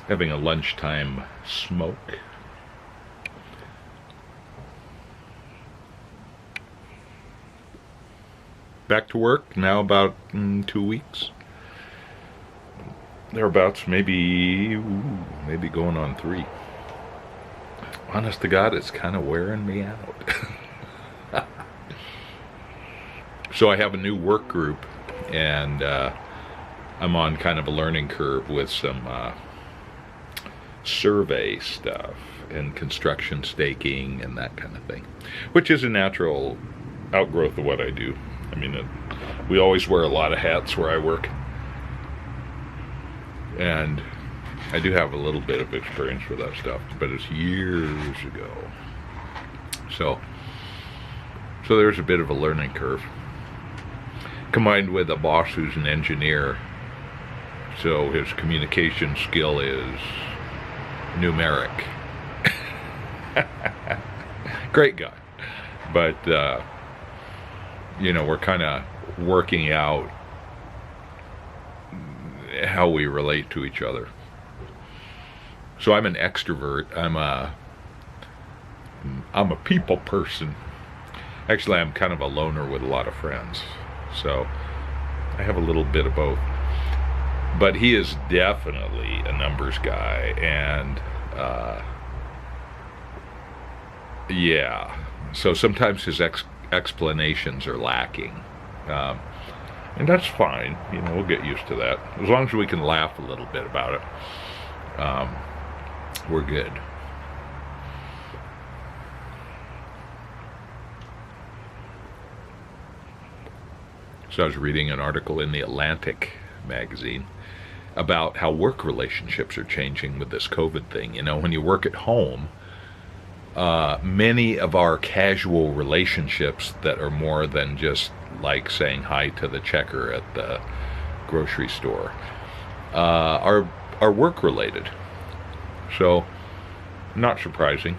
having a lunchtime smoke. Back to work now about 2 weeks. Thereabouts, maybe going on 3. Honest to God, it's kind of wearing me out. So I have a new work group, and I'm on kind of a learning curve with some survey stuff and construction staking and that kind of thing, which is a natural outgrowth of what I do. I mean, we always wear a lot of hats where I work, and I do have a little bit of experience with that stuff, but it's years ago. So there's a bit of a learning curve, combined with a boss who's an engineer, so his communication skill is numeric. Great guy, but we're kind of working out how we relate to each other. So I'm an extrovert. I'm a people person. Actually, I'm kind of a loner with a lot of friends. So I have a little bit of both. But he is definitely a numbers guy, and yeah. So sometimes his explanations are lacking. And that's fine. We'll get used to that. As long as we can laugh a little bit about it, we're good. So I was reading an article in the Atlantic magazine about how work relationships are changing with this COVID thing. When you work at home, many of our casual relationships that are more than just like saying hi to the checker at the grocery store are work related. So not surprising.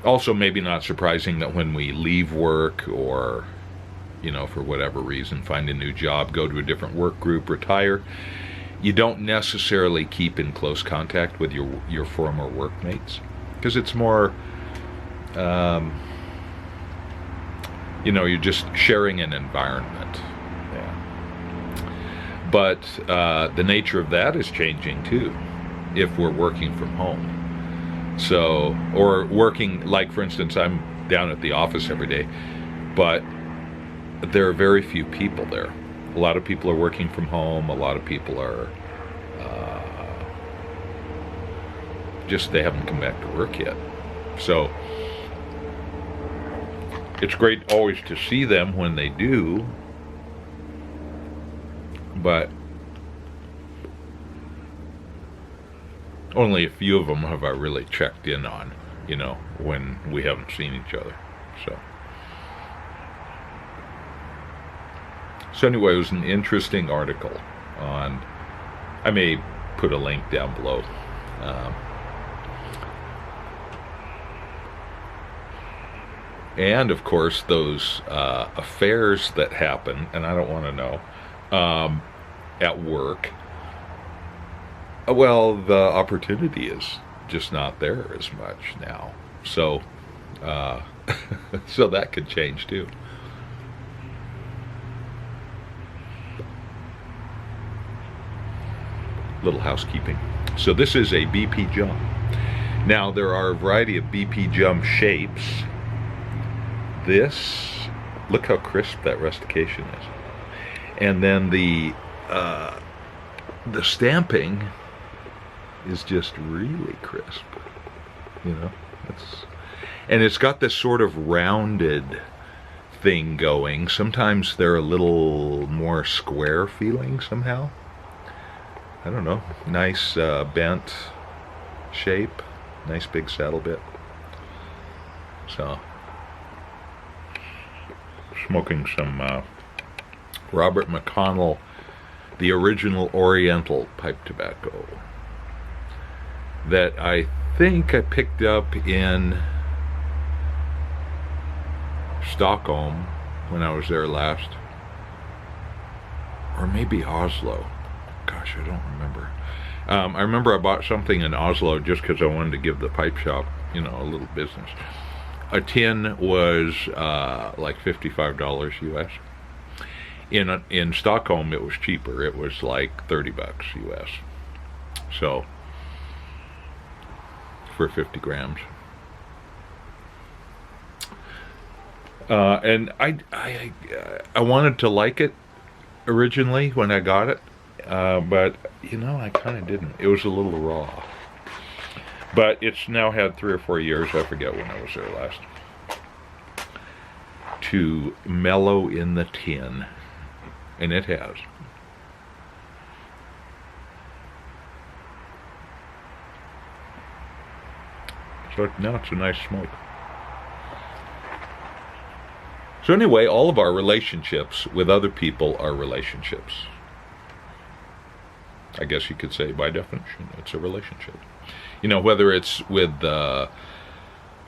Also maybe not surprising that when we leave work, or for whatever reason find a new job, go to a different work group, retire, you don't necessarily keep in close contact with your former workmates, because it's more you're just sharing an environment. Yeah. But the nature of that is changing too, if we're working from home. So, or working, like for instance, I'm down at the office every day, but there are very few people there. A lot of people are working from home. A lot of people are they haven't come back to work yet. So it's great always to see them when they do, but only a few of them have I really checked in on, when we haven't seen each other. So anyway, it was an interesting article on, I may put a link down below. And of course, those affairs that happen, and I don't want to know, at work, well, the opportunity is just not there as much now. So, so that could change too. Little housekeeping. So this is a BP jump. Now there are a variety of BP jump shapes. This, look how crisp that rustication is. And then the stamping is just really crisp. And it's got this sort of rounded thing going. Sometimes they're a little more square feeling somehow. I don't know, nice bent shape, nice big saddle bit. So, smoking some Robert McConnell, the original Oriental pipe tobacco that I think I picked up in Stockholm when I was there last, or maybe Oslo. Gosh, I don't remember. I remember I bought something in Oslo just because I wanted to give the pipe shop, a little business. A tin was like $55 US. In Stockholm, it was cheaper. It was like $30 US. So for 50 grams. And I wanted to like it originally when I got it, but I kind of didn't. It was a little raw. But it's now had 3 or 4 years, I forget when I was there last, to mellow in the tin. And it has. So now it's a nice smoke. So anyway, all of our relationships with other people are relationships. I guess you could say by definition, it's a relationship. Whether it's with the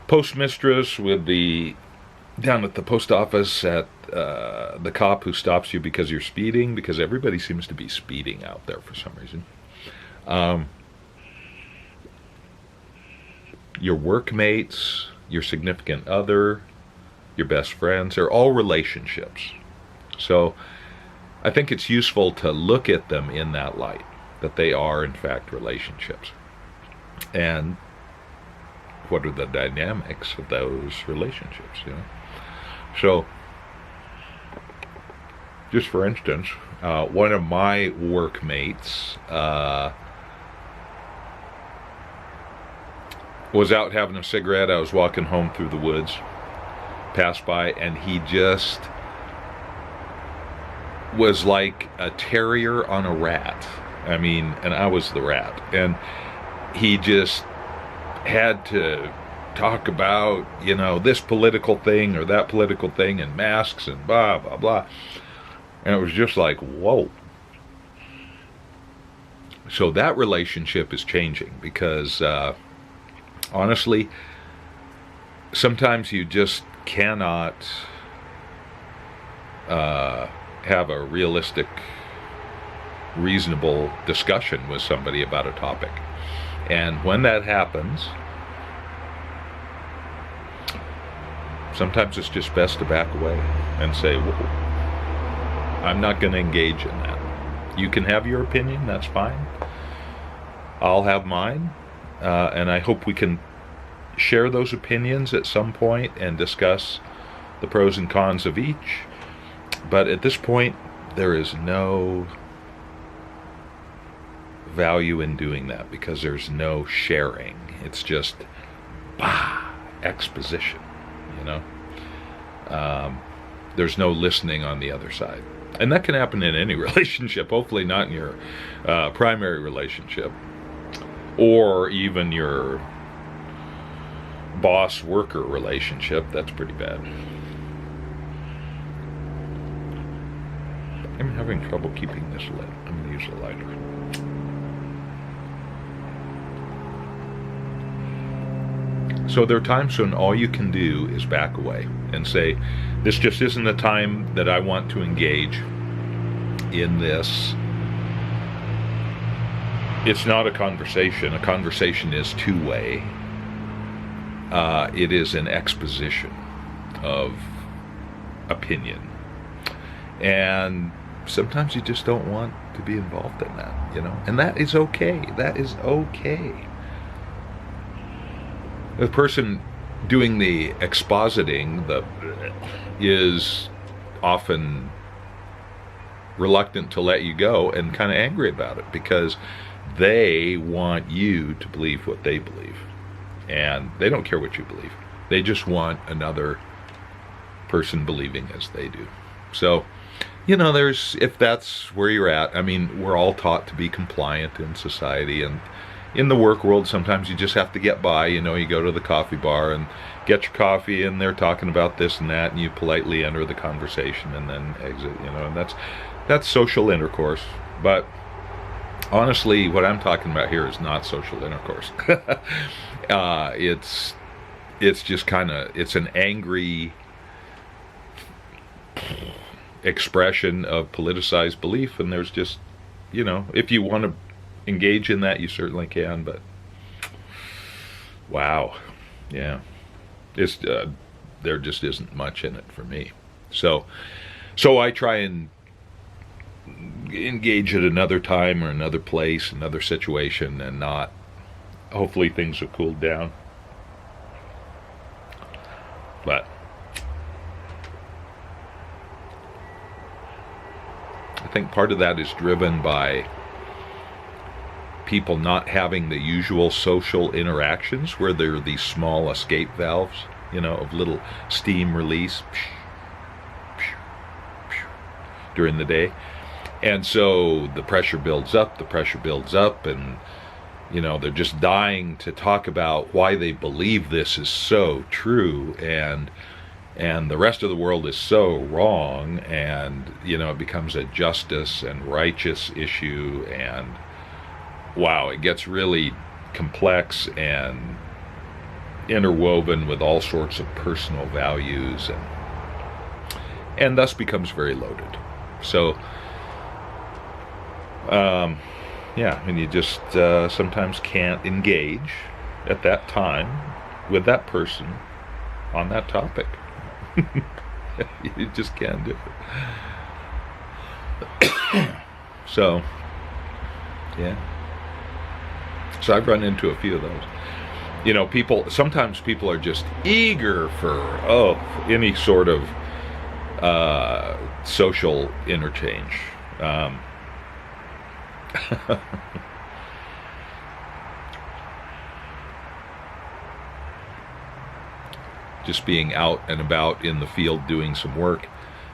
postmistress, with the down at the post office, at the cop who stops you because you're speeding, because everybody seems to be speeding out there for some reason. Your workmates, your significant other, your best friends, they're all relationships. So I think it's useful to look at them in that light, that they are in fact relationships. And what are the dynamics of those relationships, So, just for instance, one of my workmates was out having a cigarette. I was walking home through the woods, passed by, and he just was like a terrier on a rat. And I was the rat. And he just had to talk about, this political thing or that political thing and masks and blah, blah, blah. And it was just like, whoa. So that relationship is changing because, honestly, sometimes you just cannot have a realistic, reasonable discussion with somebody about a topic. And when that happens, sometimes it's just best to back away and say, whoa, I'm not going to engage in that. You can have your opinion, that's fine. I'll have mine, and I hope we can share those opinions at some point and discuss the pros and cons of each. But at this point, there is no value in doing that because there's no sharing. It's just exposition, there's no listening on the other side. And that can happen in any relationship, hopefully not in your primary relationship or even your boss-worker relationship. That's pretty bad. I'm having trouble keeping this lit. I'm going to use a lighter. So there are times when all you can do is back away and say, this just isn't the time that I want to engage in this. It's not a conversation. A conversation is two-way. It is an exposition of opinion. And sometimes you just don't want to be involved in that, and that is okay. That is okay. The person doing the expositing is often reluctant to let you go and kind of angry about it because they want you to believe what they believe. And they don't care what you believe. They just want another person believing as they do. So, if that's where you're at, we're all taught to be compliant in society, and in the work world, sometimes you just have to get by. You go to the coffee bar and get your coffee, and they're talking about this and that, and you politely enter the conversation and then exit, and that's social intercourse. But honestly, what I'm talking about here is not social intercourse. It's just it's an angry expression of politicized belief, and there's just, if you want to engage in that, you certainly can, but wow, yeah, it's there just isn't much in it for me. So I try and engage at another time or another place, another situation, and not. Hopefully things have cooled down, but I think part of that is driven by people not having the usual social interactions where there are these small escape valves, of little steam release during the day. And so the pressure builds up, and they're just dying to talk about why they believe this is so true, and the rest of the world is so wrong, and it becomes a justice and righteous issue, and wow, it gets really complex and interwoven with all sorts of personal values, and thus becomes very loaded. So and you just sometimes can't engage at that time with that person on that topic. You just can't do it. So I've run into a few of those. Sometimes people are just eager for any sort of social interchange. Just being out and about in the field doing some work,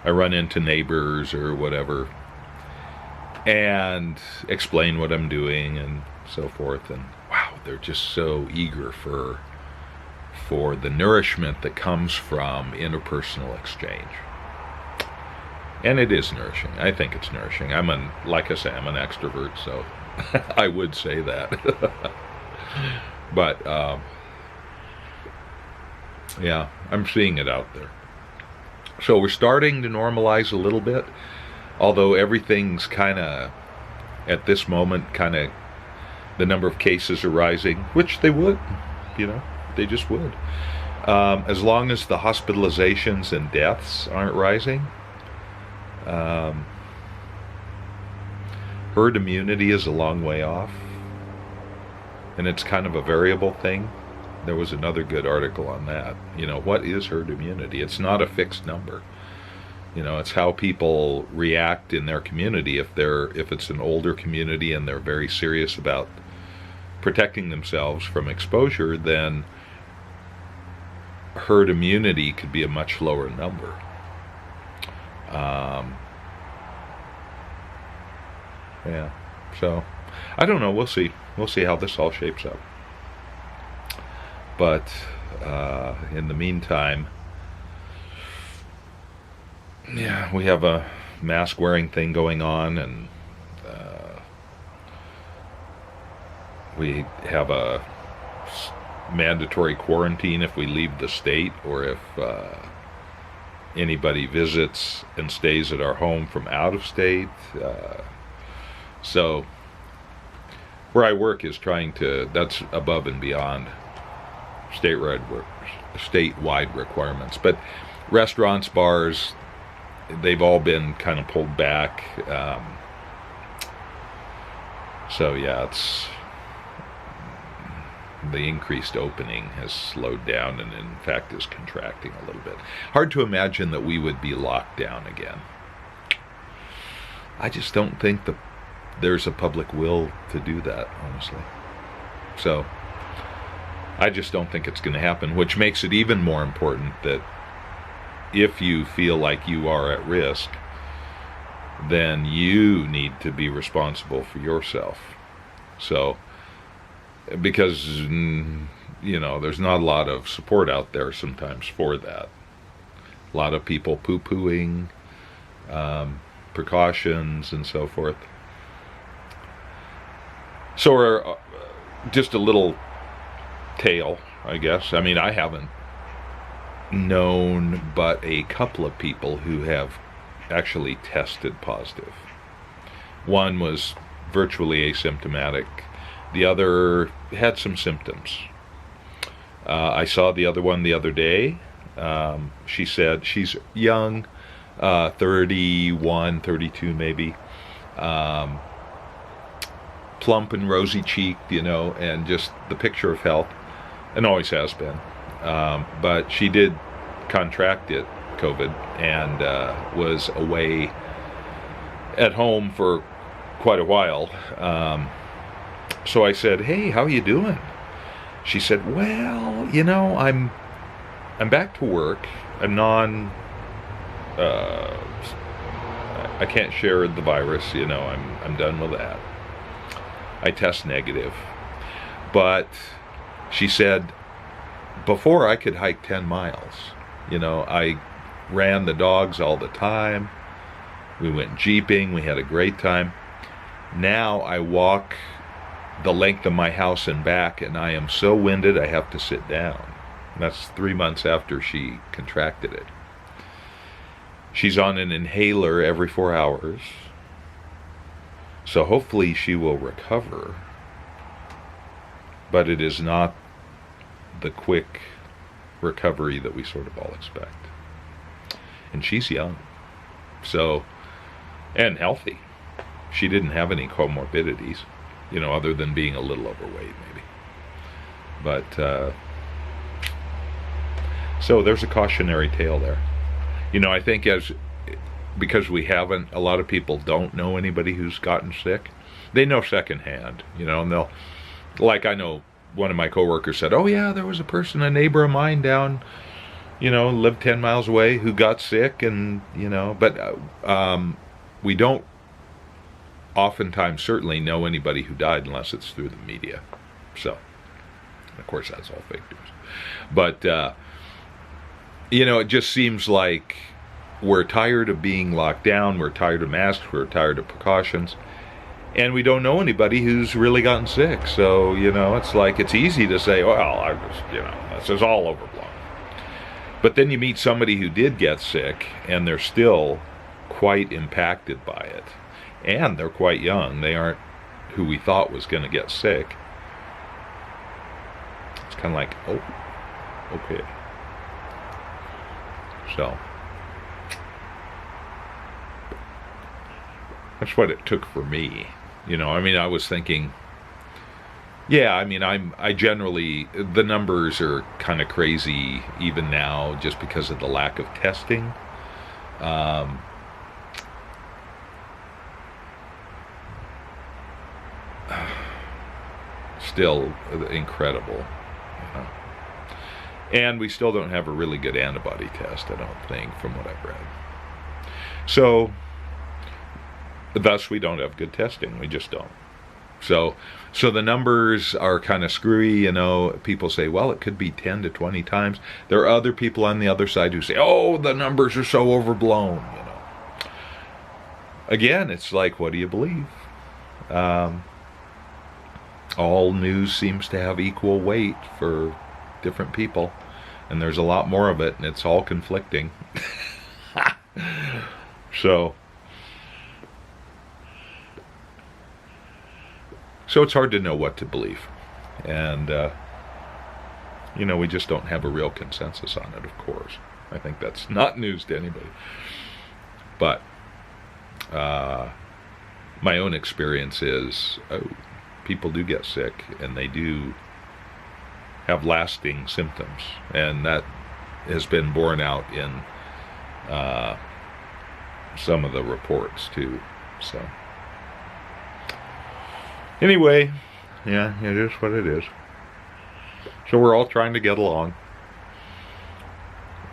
I run into neighbors or whatever and explain what I'm doing and so forth, and wow, they're just so eager for the nourishment that comes from interpersonal exchange. And it is nourishing. I think it's nourishing. Like I say, I'm an extrovert, so I would say that. But I'm seeing it out there. So we're starting to normalize a little bit, although everything's kind of, at this moment, the number of cases are rising, which they would, they just would. As long as the hospitalizations and deaths aren't rising, herd immunity is a long way off, and it's kind of a variable thing. There was another good article on that. What is herd immunity? It's not a fixed number. It's how people react in their community. If it's an older community and they're very serious about protecting themselves from exposure, then herd immunity could be a much lower number. So I don't know. We'll see how this all shapes up. But in the meantime, we have a mask wearing thing going on, and we have a mandatory quarantine if we leave the state, or if anybody visits and stays at our home from out of state. So where I work is that's above and beyond statewide requirements. But restaurants, bars, they've all been kind of pulled back. It's the increased opening has slowed down, and in fact is contracting a little bit. Hard to imagine that we would be locked down again. I just don't think there's a public will to do that, honestly. So I just don't think it's going to happen, which makes it even more important that if you feel like you are at risk, then you need to be responsible for yourself. So, because, there's not a lot of support out there sometimes for that. A lot of people poo-pooing precautions and so forth. So we're just a little tale, I guess. I mean, I haven't known but a couple of people who have actually tested positive. One was virtually asymptomatic. The other had some symptoms. I saw the other one the other day. She said she's young, 31, 32 maybe, plump and rosy cheeked, and just the picture of health, and always has been. But she did contract it, COVID, and was away at home for quite a while. So I said, "Hey, how you doing?" She said, "Well, I'm back to work. I'm I can't share the virus. I'm done with that. I test negative." But she said, before I could hike 10 miles. I ran the dogs all the time. We went jeeping. We had a great time. Now I walk the length of my house and back, and I am so winded I have to sit down. And that's 3 months after she contracted it. She's on an inhaler every 4 hours. So hopefully she will recover. But it is not the quick recovery that we sort of all expect. And she's young. And healthy. She didn't have any comorbidities, other than being a little overweight maybe. But, so there's a cautionary tale there. I think because a lot of people don't know anybody who's gotten sick. They know secondhand, and they'll, like I know one of my coworkers said, "Oh yeah, there was a neighbor of mine down, lived 10 miles away who got sick," and, but we don't oftentimes certainly know anybody who died unless it's through the media. So, of course, that's all fake news. But, it just seems like we're tired of being locked down, we're tired of masks, we're tired of precautions, and we don't know anybody who's really gotten sick. So, it's like, it's easy to say, well, this is all overblown. But then you meet somebody who did get sick, and they're still quite impacted by it. And they're quite young. They aren't who we thought was going to get sick. It's kind of like, oh, okay. So, that's what it took for me. I was thinking, I generally, the numbers are kind of crazy even now just because of the lack of testing. Still incredible. And we still don't have a really good antibody test, I don't think, from what I've read. So, thus we don't have good testing. We just don't. So the numbers are kind of screwy, People say, well, it could be 10 to 20 times. There are other people on the other side who say, oh, the numbers are so overblown, Again, it's like, what do you believe? All news seems to have equal weight for different people, and there's a lot more of it, and it's all conflicting. So it's hard to know what to believe, and we just don't have a real consensus on it, of course. I think that's not news to anybody, but my own experience is, people do get sick, and they do have lasting symptoms, and that has been borne out in some of the reports too. So anyway, yeah, it is what it is. So we're all trying to get along,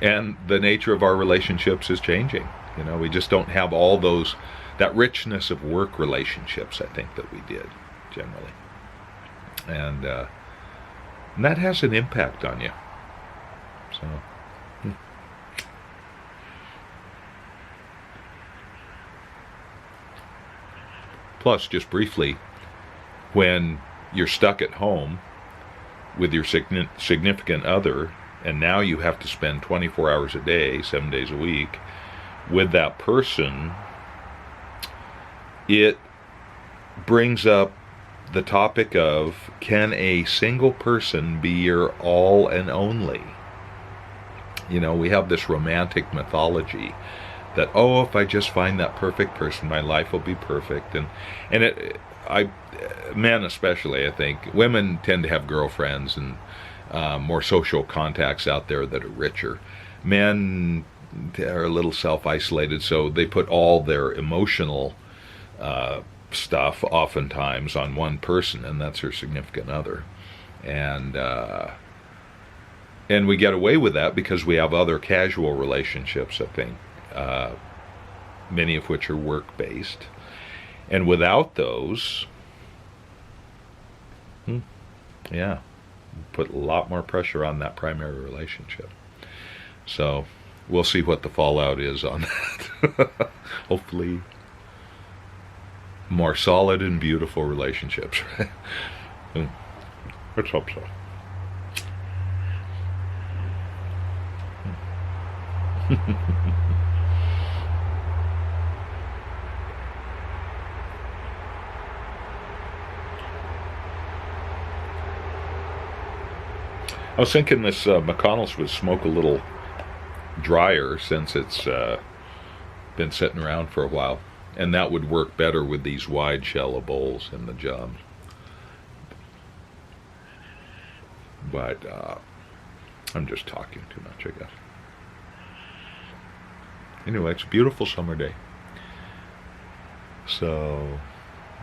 and the nature of our relationships is changing. We just don't have that richness of work relationships, I think, that we did generally, and that has an impact on you. So, plus, just briefly, when you're stuck at home with your significant other, and now you have to spend 24 hours a day, 7 days a week, with that person, it brings up the topic of, can a single person be your all and only? You know, we have this romantic mythology that, oh, if I just find that perfect person, my life will be perfect. And men especially, I think, women tend to have girlfriends and more social contacts out there that are richer. Men are a little self-isolated, so they put all their emotional stuff oftentimes on one person, and that's their significant other. And we get away with that because we have other casual relationships, I think, many of which are work-based. And without those, yeah, put a lot more pressure on that primary relationship. So we'll see what the fallout is on that. Hopefully more solid and beautiful relationships, right? Let's hope so. I was thinking this McConnell's would smoke a little drier since it's been sitting around for a while, and that would work better with these wide shallow bowls in the jobs. But I'm just talking too much, I guess. Anyway, it's a beautiful summer day. So,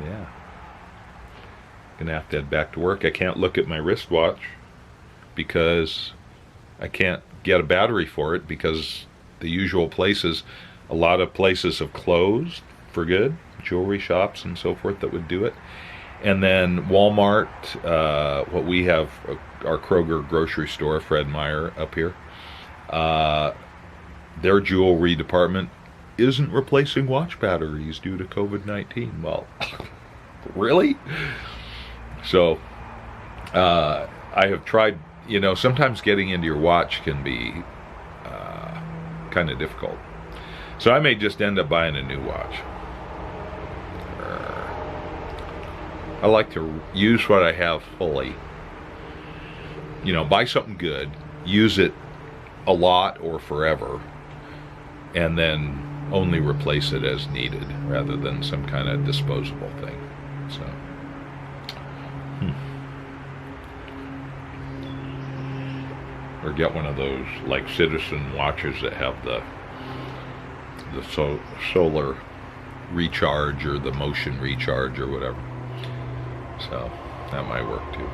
yeah. Gonna have to head back to work. I can't look at my wristwatch because I can't get a battery for it because the usual places, a lot of places have closed for good, jewelry shops and so forth that would do it. And then Walmart, what we have, our Kroger grocery store, Fred Meyer up here, their jewelry department isn't replacing watch batteries due to COVID-19. Well, really? So, I have tried, you know, sometimes getting into your watch can be kind of difficult. So I may just end up buying a new watch. I like to use what I have fully. You know, buy something good, use it a lot or forever, and then only replace it as needed rather than some kind of disposable thing. So, or get one of those like Citizen watches that have the solar recharge or the motion recharge or whatever. So that might work too.